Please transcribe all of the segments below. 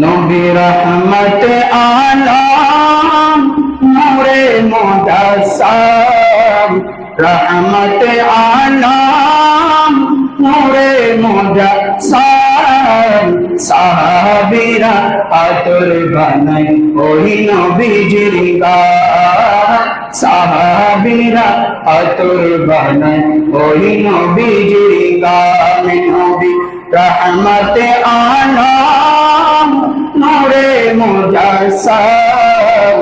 নবী রহমত আলম নূরে মুজাসসাম রহমত আলম নূরে মুজাসসাম সাহাবীরা আতর বানাই ওই নবীজির গান সাহাবীরা আতর বানাই ওই নবীজির গান নবী রহমত আলম নূরে মুজাসসাম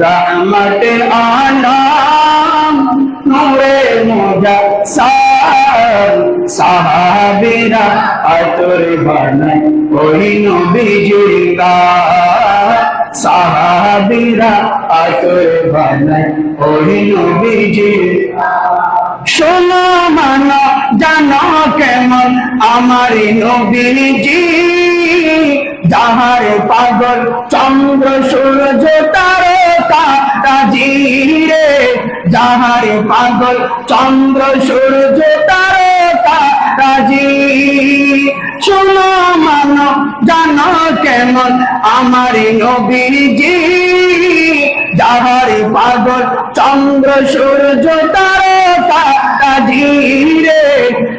রহমত আলম নূরে মুজাসসাম সাহাবীরা আতর বানাই ওই নবীজির গান সাহাবীরা আতর বানাই ওই নবীজির শোনো মানো জানো কেমন আমার নবীজি যাহার পাগল চন্দ্র সূর্য তারকা রাজি রে যাহার পাগল চন্দ্র সূর্য তারকা রাজি শোনো মানো জানো কেমন আমার নবীজি যাহার পাগল চন্দ্র সূর্য তারকা রাজি রে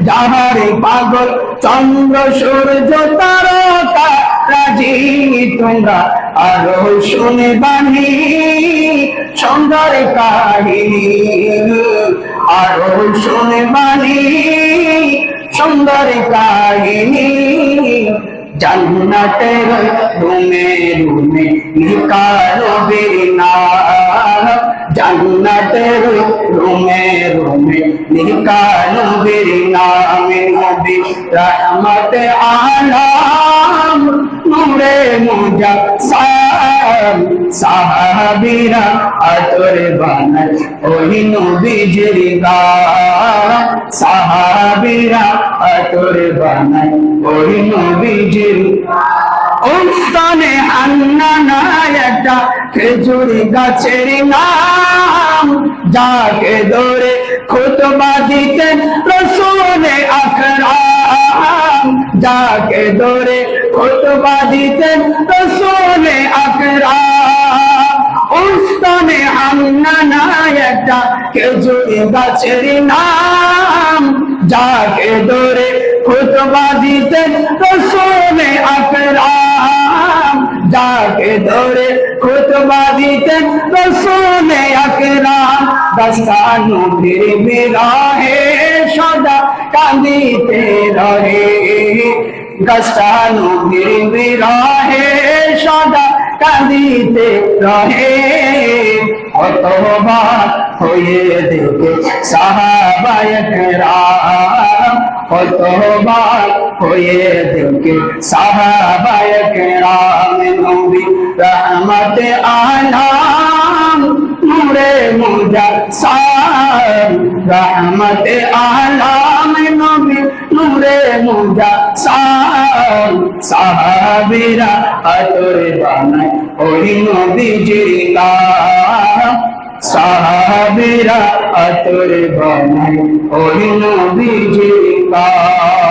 যাহার পাগল চন্দ্র সূর্য তারকা রাজি তোমরা আরো শুনে বাণী সুন্দর কাহিনী আরো শুনে বাণী সুন্দর কাহিনী জান্নাতের রুমে রুমে নিকালো বেরিনাম জান্নাতের রুমে রুমে নিকালো বেরিনাম নবী রহমত আলম নূরে মুজাসসাম সাহাবীরা আতর বানাই ওই নবীজির গান সাহাবীরা আতর বানাই ওই নবীজির ওই স্থানে হান্নানা একটা খেজুর গাছের নাম যাকে ধরে খুতবা দিতেন রাসূলে আকরাম যাকে ধরে খুতবা দিতেন রাসূলে আকরাম ওই স্থানে হান্নানা একটা খেজুর গাছের নাম যাকে ধরে খুতবা দিতেন রাসূলে আকরাম যাকে ধরে খুতবা দিতেন রাসূলে আকরাম দস্তানো বিরহে সদা কাঁদিতে রহে দস্তানো বিরহে সদা কাঁদিতে রহে কতবার হয়ে দেখে সাহাবায়ে কেরাম কতবার হয়ে দেখে সাহাবায়ে কেরাম নবী রহমত আলম নূরে মুজাসসাম রহমত আলম নবী নূরে মুজাসসাম সাহাবীরা আতর বানাই ওই নবীজির গান সাহাবীরা আতর বানাই ওই নবীজির গান